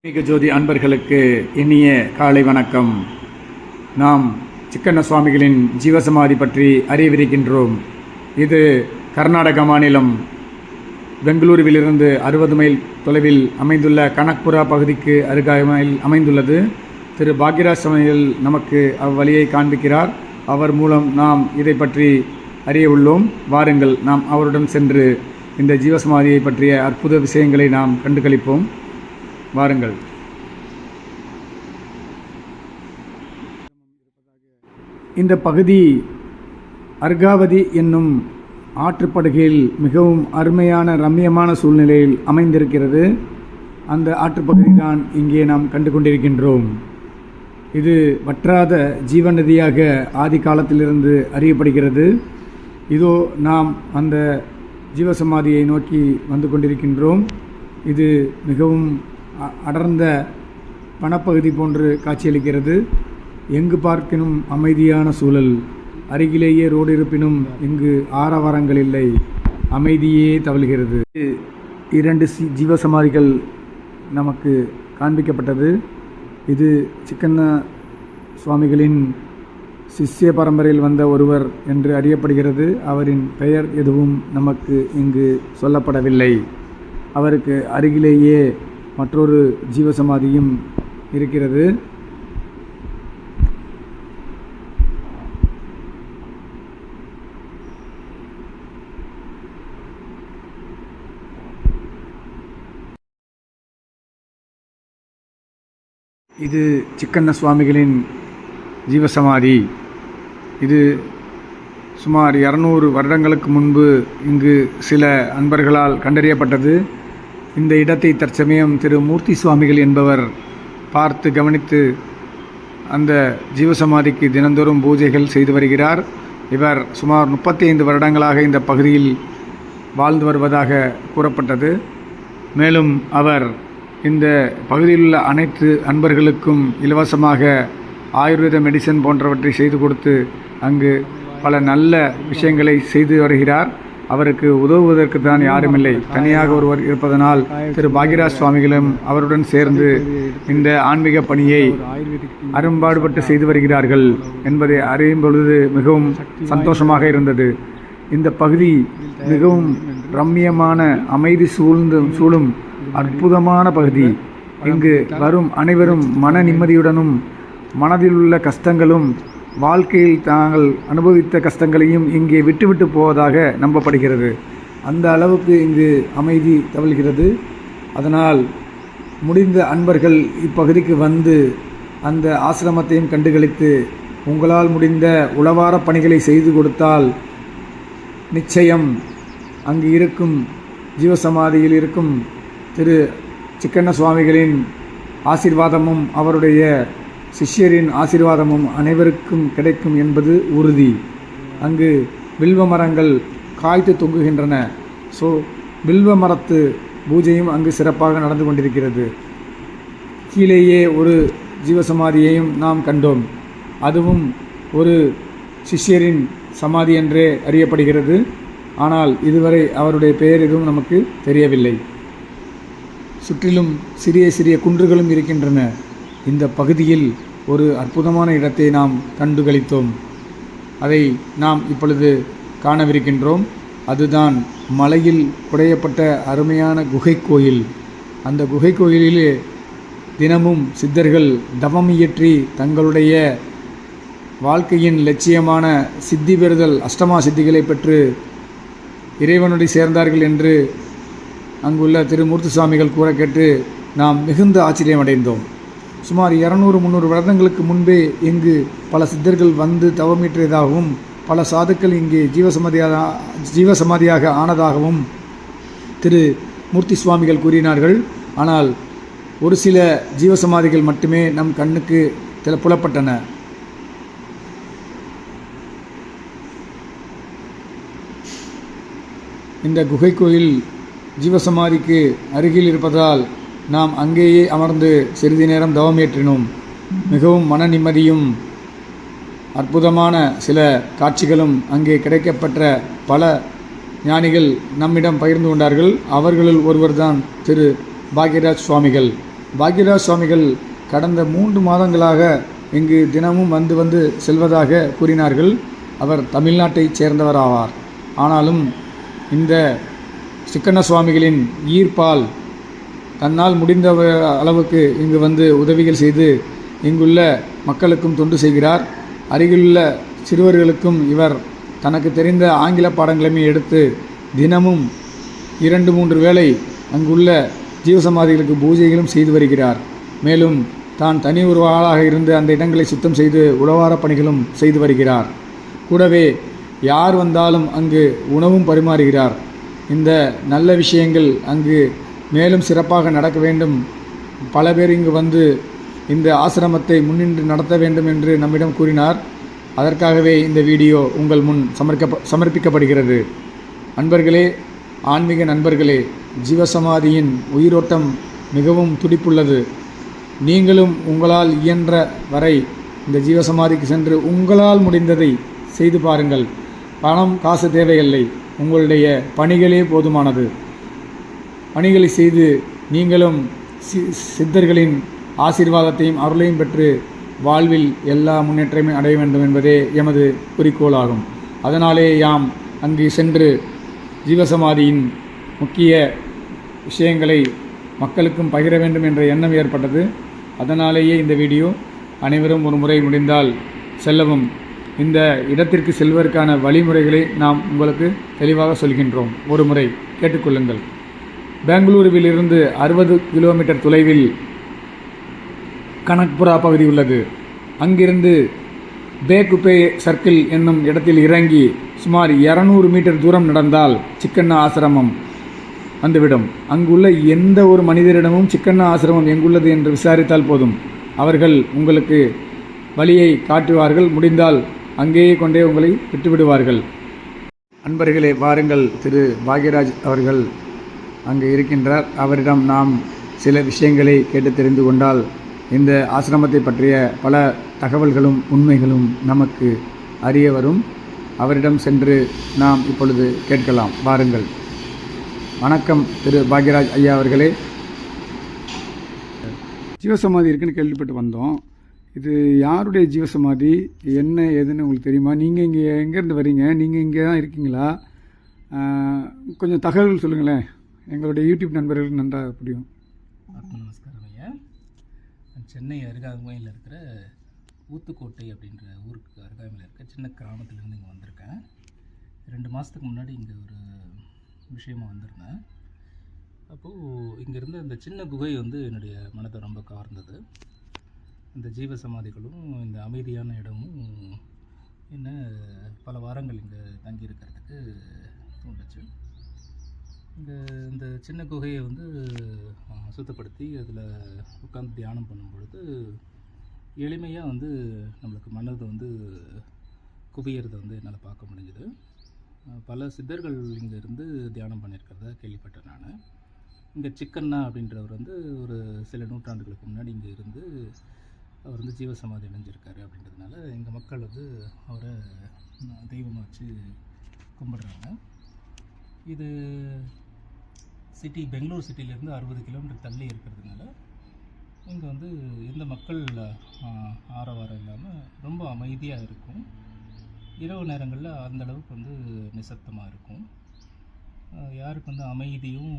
ஆன்மீக ஜோதி அன்பர்களுக்கு இனிய காலை வணக்கம். நாம் சிக்கண்ண சுவாமிகளின் ஜீவசமாதி பற்றி அறியவிருக்கின்றோம். இது கர்நாடக மாநிலம் பெங்களூருவிலிருந்து 60 மைல் தொலைவில் அமைந்துள்ள கனக்புரா பகுதிக்கு அருகாமையில் அமைந்துள்ளது. திரு பாக்யராஜ் சுவாமிகள் நமக்கு அவ்வழியை காண்பிக்கிறார். அவர் மூலம் நாம் இதை பற்றி அறிய உள்ளோம். வாருங்கள், நாம் அவருடன் சென்று இந்த ஜீவசமாதியை பற்றிய அற்புத விஷயங்களை நாம் கண்டுகளிப்போம். வாருங்கள். இந்த பகுதி அர்காவதி என்னும் ஆற்றுப்படுகையில் மிகவும் அருமையான ரம்மியமான சூழ்நிலையில் அமைந்திருக்கிறது. அந்த ஆற்றுப்பகுதி தான் இங்கே நாம் கண்டு கொண்டிருக்கின்றோம். இது வற்றாத ஜீவநதியாக ஆதி காலத்திலிருந்து அறியப்படுகிறது. இதோ நாம் அந்த ஜீவசமாதியை நோக்கி வந்து கொண்டிருக்கின்றோம். இது மிகவும் அடர்ந்த வனப்பகுதி போன்று காட்சியளிக்கிறது. எங்கு பார்க்கினும் அமைதியான சூழல். அருகிலேயே ரோடு இருப்பினும் இங்கு ஆரவாரங்கள் இல்லை, அமைதியே தவழ்கிறது. 2 ஜீவசமாதிகள் நமக்கு காண்பிக்கப்பட்டது. இது சிக்கண்ண சுவாமிகளின் சிஷ்ய பரம்பரையில் வந்த ஒருவர் என்று அறியப்படுகிறது. அவரின் பெயர் எதுவும் நமக்கு இங்கு சொல்லப்படவில்லை. அவருக்கு அருகிலேயே மற்றொரு ஜீவசமாதியும் இருக்கிறது. இது சிக்கண்ண சுவாமிகளின் ஜீவசமாதி. இது சுமார் 200 வருடங்களுக்கு முன்பு இங்கு சில அன்பர்களால் கண்டறியப்பட்டது. இந்த இடத்தை தற்சமயம் திரு மூர்த்தி சுவாமிகள் என்பவர் பார்த்து கவனித்து அந்த ஜீவசமாதிக்கு தினந்தோறும் பூஜைகள் செய்து வருகிறார். இவர் சுமார் 35 வருடங்களாக இந்த பகுதியில் வாழ்ந்து வருவதாக கூறப்பட்டது. மேலும் அவர் இந்த பகுதியில் உள்ள அனைத்து அன்பர்களுக்கும் இலவசமாக ஆயுர்வேத மெடிசன் போன்றவற்றை செய்து கொடுத்து அங்கு பல நல்ல விஷயங்களை செய்து வருகிறார். அவருக்கு உதவுவதற்கு தான் யாருமில்லை, தனியாக ஒருவர் இருப்பதனால் திரு பாக்யராஜ் சுவாமிகளும் அவருடன் சேர்ந்து இந்த ஆன்மீக பணியை அரும்பாடுபட்டு செய்து வருகிறார்கள் என்பதை அறியும் பொழுது மிகவும் சந்தோஷமாக இருந்தது. இந்த பகுதி மிகவும் ரம்மியமான அமைதி சூழும் அற்புதமான பகுதி. இங்கு வரும் அனைவரும் மன நிம்மதியுடனும் மனதில் உள்ள கஷ்டங்களும் வாழ்க்கையில் தாங்கள் அனுபவித்த கஷ்டங்களையும் இங்கே விட்டுவிட்டு போவதாக நம்பப்படுகிறது. அந்த அளவுக்கு இங்கு அமைதி தவழ்கிறது. அதனால் முடிந்த அன்பர்கள் இப்பகுதிக்கு வந்து அந்த ஆசிரமத்தையும் கண்டுகளித்து உங்களால் முடிந்த உளவார பணிகளை செய்து கொடுத்தால் நிச்சயம் அங்கு இருக்கும் ஜீவசமாதியில் இருக்கும் திரு சிக்கண்ண சுவாமிகளின் ஆசீர்வாதமும் அவருடைய சிஷ்யரின் ஆசீர்வாதமும் அனைவருக்கும் கிடைக்கும் என்பது உறுதி. அங்கு வில்வ மரங்கள் காய்த்து தொங்குகின்றன. வில்வ மரத்து பூஜையும் அங்கு சிறப்பாக நடந்து கொண்டிருக்கிறது. கீழேயே ஒரு ஜீவசமாதியையும் நாம் கண்டோம். அதுவும் ஒரு சிஷ்யரின் சமாதி என்றே அறியப்படுகிறது. ஆனால் இதுவரை அவருடைய பெயர் எதுவும் நமக்கு தெரியவில்லை. சுற்றிலும் சிறிய சிறிய குன்றுகளும் இருக்கின்றன. இந்த பகுதியில் ஒரு அற்புதமான இடத்தை நாம் கண்டுகளித்தோம். அதை நாம் இப்பொழுது காணவிருக்கின்றோம். அதுதான் மலையில் குடையப்பட்ட அருமையான குகை கோயில். அந்த குகை கோயிலிலே தினமும் சித்தர்கள் தவம் இயற்றி தங்களுடைய வாழ்க்கையின் லட்சியமான சித்தி பெறுதல் அஷ்டமா சித்திகளை பெற்று இறைவனுடைய சேர்ந்தார்கள் என்று அங்குள்ள திரு மூர்த்தி சுவாமிகள் கூற கேட்டு நாம் மிகுந்த ஆச்சரியமடைந்தோம். சுமார் 200-300 வருடங்களுக்கு முன்பே இங்கு பல சித்தர்கள் வந்து தவமீற்றியதாகவும் பல சாதுக்கள் இங்கே ஜீவசமாதியாக ஆனதாகவும் திரு மூர்த்தி சுவாமிகள் கூறினார்கள். ஆனால் ஒரு சில ஜீவசமாதிகள் மட்டுமே நம் கண்ணுக்கு புலப்பட்டன. இந்த குகை கோயில் ஜீவசமாதிக்கு அருகில் இருப்பதால் நாம் அங்கேயே அமர்ந்து சிறிது நேரம் தவமேற்றினோம். மிகவும் மன நிம்மதியும் அற்புதமான சில காட்சிகளும் அங்கே கிடைக்கப்பெற்ற பல ஞானிகள் நம்மிடம் பகிர்ந்து கொண்டார்கள். அவர்களில் ஒருவர்தான் திரு பாக்யராஜ் சுவாமிகள். பாக்யராஜ் சுவாமிகள் கடந்த 3 மாதங்களாக இங்கு தினமும் வந்து செல்வதாக கூறினார்கள். அவர் தமிழ்நாட்டைச் சேர்ந்தவர் ஆவார். ஆனாலும் இந்த சிக்கண்ண சுவாமிகளின் ஈர்ப்பால் தன்னால் முடிந்த அளவுக்கு இங்கு வந்து உதவிகள் செய்து இங்குள்ள மக்களுக்கும் தொண்டு செய்கிறார். அருகிலுள்ள சிறுவர்களுக்கும் இவர் தனக்கு தெரிந்த ஆங்கில பாடங்களையுமே எடுத்து தினமும் 2-3 வேளை அங்குள்ள ஜீவசமாதிகளுக்கு பூஜைகளும் செய்து வருகிறார். மேலும் தான் தனி ஒரு ஆளாக இருந்து அந்த இடங்களை சுத்தம் செய்து உழவார பணிகளும் செய்து வருகிறார். கூடவே யார் வந்தாலும் அங்கு உணவும் பரிமாறுகிறார். இந்த நல்ல விஷயங்கள் அங்கு மேலும் சிறப்பாக நடக்க வேண்டும். பல பேர் இங்கு வந்து இந்த ஆசிரமத்தை முன்னின்று நடத்த வேண்டும் என்று நம்மிடம் கூறினார். அதற்காகவே இந்த வீடியோ உங்கள் முன் சமர்ப்பிக்கப்படுகிறது. அன்பர்களே, ஆன்மீக நண்பர்களே, ஜீவசமாதியின் உயிரோட்டம் மிகவும் துடிப்புள்ளது. நீங்களும் உங்களால் இயன்ற வரை இந்த ஜீவசமாதிக்கு சென்று உங்களால் முடிந்ததை செய்து பாருங்கள். பணம் காசு தேவையில்லை, உங்களுடைய பணிகளே போதுமானது. பணிகளை செய்து நீங்களும் சித்தர்களின் ஆசீர்வாதத்தையும் அருளையும் பெற்று வாழ்வில் எல்லா முன்னேற்றமும் அடைய வேண்டும் என்பதே எமது குறிக்கோளாகும். அதனாலே யாம் அங்கு சென்று ஜீவசமாதியின் முக்கிய விஷயங்களை மக்களுக்கும் பகிர வேண்டும் என்ற எண்ணம் ஏற்பட்டது. அதனாலேயே இந்த வீடியோ. அனைவரும் ஒரு முறை முடிந்தால் செல்லவும். இந்த இடத்திற்கு செல்வதற்கான வழிமுறைகளை நாம் உங்களுக்கு தெளிவாக சொல்கின்றோம். ஒரு முறை கேட்டுக்கொள்ளுங்கள். பெங்களூருவிலிருந்து 60 கிலோமீட்டர் தொலைவில் கனக்புரா பகுதி உள்ளது. அங்கிருந்து பேகுப்பே சர்க்கிள் என்னும் இடத்தில் இறங்கி சுமார் 200 மீட்டர் தூரம் நடந்தால் சிக்கண்ணா ஆசிரமம் வந்துவிடும். அங்குள்ள எந்த ஒரு மனிதரிடமும் சிக்கண்ணா ஆசிரமம் எங்குள்ளது என்று விசாரித்தால் போதும். அவர்கள் உங்களுக்கு வழியை காட்டுவார்கள். முடிந்தால் அங்கேயே கொண்டே உங்களை விட்டுவிடுவார்கள். அன்பர்களே, வாருங்கள். திரு பாக்யராஜ் அவர்கள் அங்கு இருக்கின்றார். அவரிடம் நாம் சில விஷயங்களை கேட்டு தெரிந்து கொண்டால் இந்த ஆசிரமத்தை பற்றிய பல தகவல்களும் உண்மைகளும் நமக்கு அறிய வரும். அவரிடம் சென்று நாம் இப்பொழுது கேட்கலாம். வாருங்கள். வணக்கம் திரு பாக்யராஜ் ஐயா அவர்களே. ஜீவசமாதி இருக்குன்னு கேள்விப்பட்டு வந்தோம். இது யாருடைய ஜீவசமாதி, என்ன ஏதுன்னு உங்களுக்கு தெரியுமா? நீங்கள் இங்கே எங்கேருந்து வரீங்க? நீங்கள் இங்கே தான் இருக்கீங்களா? கொஞ்சம் தகவல் சொல்லுங்களேன். எங்களுடைய யூடியூப் நண்பர்களுக்கு நன்றாக புரியும். நமஸ்காரம் ஐயா. சென்னை அருகாமையில் இருக்கிற ஊத்துக்கோட்டை அப்படின்ற ஊருக்கு அருகாமையில் இருக்க சின்ன கிராமத்துலேருந்து இங்கே வந்திருக்கேன். 2 மாதத்துக்கு முன்னாடி இங்கே ஒரு விஷயமாக வந்திருந்தேன். அப்போது இங்கே இருந்த இந்த சின்ன குகை வந்து என்னுடைய மனதை ரொம்ப கவர்ந்தது. இந்த ஜீவசமாதிகளும் இந்த அமைதியான இடமும் என்ன பல வாரங்கள் இங்கே தங்கியிருக்கிறதுக்கு தூண்டுச்சு. இந்த சின்ன குகையை வந்து சுத்தப்படுத்தி அதில் உட்காந்து தியானம் பண்ணும் பொழுது எளிமையாக வந்து நம்மளுக்கு மனது வந்து குவியறதை வந்து என்னால் பார்க்க முடிஞ்சுது. பல சித்தர்கள் இங்கே இருந்து தியானம் பண்ணியிருக்கிறத கேள்விப்பட்டேன் நான். இங்கே சிக்கண்ணா அப்படின்றவர் வந்து ஒரு சில நூற்றாண்டுகளுக்கு முன்னாடி இங்கே இருந்து அவர் வந்து ஜீவசமாதி அடைஞ்சிருக்காரு அப்படின்றதுனால எங்கள் மக்கள் வந்து அவரை தெய்வமாக வச்சு கும்பிடுறாங்க. இது பெங்களூர் சிட்டியிலேருந்து 60 கிலோமீட்டர் தள்ளி இருக்கிறதுனால இங்கே வந்து எந்த மக்கள் ஆரவாரம் இல்லாமல் ரொம்ப அமைதியாக இருக்கும். இரவு நேரங்களில் அந்தளவுக்கு வந்து நிசப்தமாக இருக்கும். யாருக்கு வந்து அமைதியும்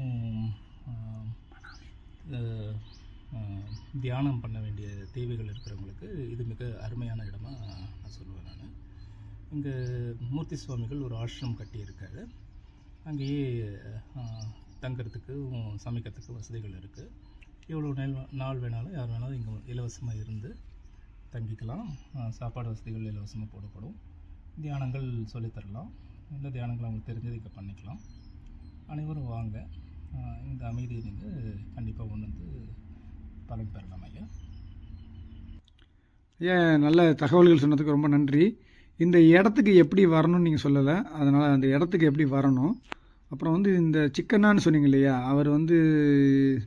தியானம் பண்ண வேண்டிய தேவைகள் இருக்கிறவங்களுக்கு இது மிக அருமையான இடமாக நான் சொல்லுவேன். நான் இங்கே மூர்த்தி சுவாமிகள் ஒரு ஆசிரமம் கட்டியிருக்காரு. அங்கேயே தங்கிறதுக்கும் சமைக்கிறதுக்கு வசதிகள் இருக்குது. எவ்வளோ நாள் வேணாலும் யார் வேணாலும் இங்கே இலவசமாக இருந்து தங்கிக்கலாம். சாப்பாடு வசதிகள் இலவசமாக போடப்படும். தியானங்கள் சொல்லித்தரலாம். இந்த தியானங்கள் அவங்களுக்கு தெரிஞ்சது இங்கே பண்ணிக்கலாம். அனைவரும் வாங்க. இந்த அமைதியை நீங்கள் கண்டிப்பாக உணர்ந்து பலன் பெறலாம் ஐயா. ஏன் நல்ல தகவல்கள் சொன்னதுக்கு ரொம்ப நன்றி. இந்த இடத்துக்கு எப்படி வரணும்னு நீங்கள் சொல்லலை, அதனால் அந்த இடத்துக்கு எப்படி வரணும், அப்புறம் வந்து இந்த சிக்கண்ணான்னு சொன்னீங்க இல்லையா, அவர் வந்து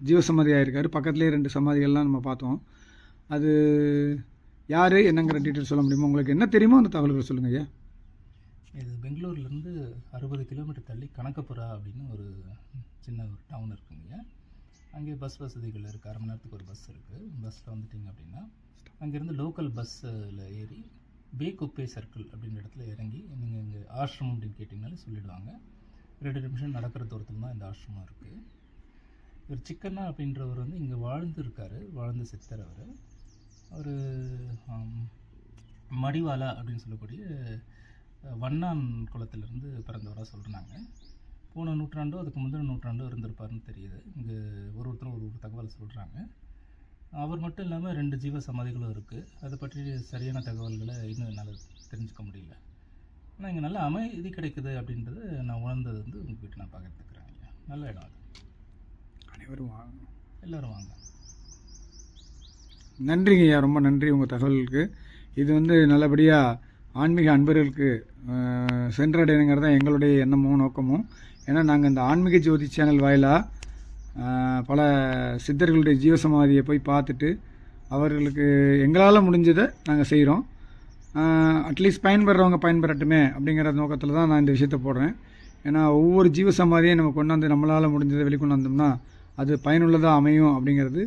ஜீவசமாதி ஆகிருக்காரு. பக்கத்துலேயே 2 சமாதிகள்லாம் நம்ம பார்த்தோம். அது யார் என்னங்கிற டீட்டெயில் சொல்ல முடியுமா? உங்களுக்கு என்ன தெரியுமோ அந்த தகவல்கள் சொல்லுங்கள் ஐயா. இது பெங்களூர்லேருந்து 60 கிலோமீட்டர் தள்ளி கனகபுரா அப்படின்னு ஒரு சின்ன ஒரு டவுன் இருக்குங்க. அங்கே பஸ் வசதிகள் இருக்குது, அரை மணி நேரத்துக்கு ஒரு பஸ் இருக்குது. பஸ்ஸில் வந்துட்டிங்க அப்படின்னா அங்கேருந்து லோக்கல் பஸ்ஸில் ஏறி பேக்குப்பே சர்க்கிள் அப்படின்ற இடத்துல இறங்கி நீங்கள் இங்கே ஆசிரமம் அப்படின்னு கேட்டிங்கனாலே சொல்லிவிடுவாங்க. 2 நிமிஷம் நடக்கிற தூரத்தில் தான் இந்த ஆசிரமம் இருக்குது. இவர் சிக்கண்ணா அப்படின்றவர் வந்து இங்கே வாழ்ந்து சித்தர் அவர் மடிவாலா அப்படின்னு சொல்லக்கூடிய வண்ணான் குளத்திலிருந்து பிறந்தவராக சொல்கிறாங்க. போன நூற்றாண்டோ அதுக்கு முந்தின நூற்றாண்டோ இருந்திருப்பாருன்னு தெரியுது. இங்கே ஒருத்தரும் ஒரு தகவல் சொல்கிறாங்க. அவர் மட்டும் இல்லாமல் 2 ஜீவ சமாதிகளும் இருக்குது. அதை பற்றி சரியான தகவல்களை இன்னும் என்னால் தெரிஞ்சுக்க முடியல. ஆனால் இங்கே நல்ல அமைதி கிடைக்குது அப்படின்றது நான் உணர்ந்தது வந்து உங்கள்கிட்ட நான் பகிர்ந்துக்கிறேன். ஐயா, நல்ல இடம் அது. அனைவரும் வாங்க, எல்லோரும் வாங்க. நன்றிங்க ஐயா, ரொம்ப நன்றி உங்கள் தகவலுக்கு. இது வந்து நல்லபடியாக ஆன்மீக அன்பர்களுக்கு சென்றடையணுங்கிறது தான் எங்களுடைய எண்ணமும் நோக்கமும். ஏன்னா நாங்கள் இந்த ஆன்மீக ஜோதி சேனல் வாயிலாக பல சித்தர்களுடைய ஜீவசமாதியை போய் பார்த்துட்டு அவர்களுக்கு எங்களால் முடிஞ்சதை நாங்கள் செய்கிறோம். அட்லீஸ்ட் பயன்பெறவங்க பயன்பெறட்டுமே அப்படிங்கிற நோக்கத்தில் தான் நான் இந்த விஷயத்தை போடுறேன். ஏன்னா ஒவ்வொரு ஜீவசமாதியை நம்ம கொண்டாந்து நம்மளால் முடிஞ்சதை வெளிக்கொண்டு வந்தோம்னா அது பயனுள்ளதாக அமையும் அப்படிங்கிறது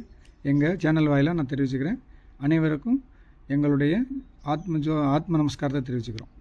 எங்கள் சேனல் வாயிலாக நான் தெரிவிச்சுக்கிறேன். அனைவருக்கும் எங்களுடைய ஆத்ம நமஸ்காரத்தை தெரிவிச்சுக்கிறோம்.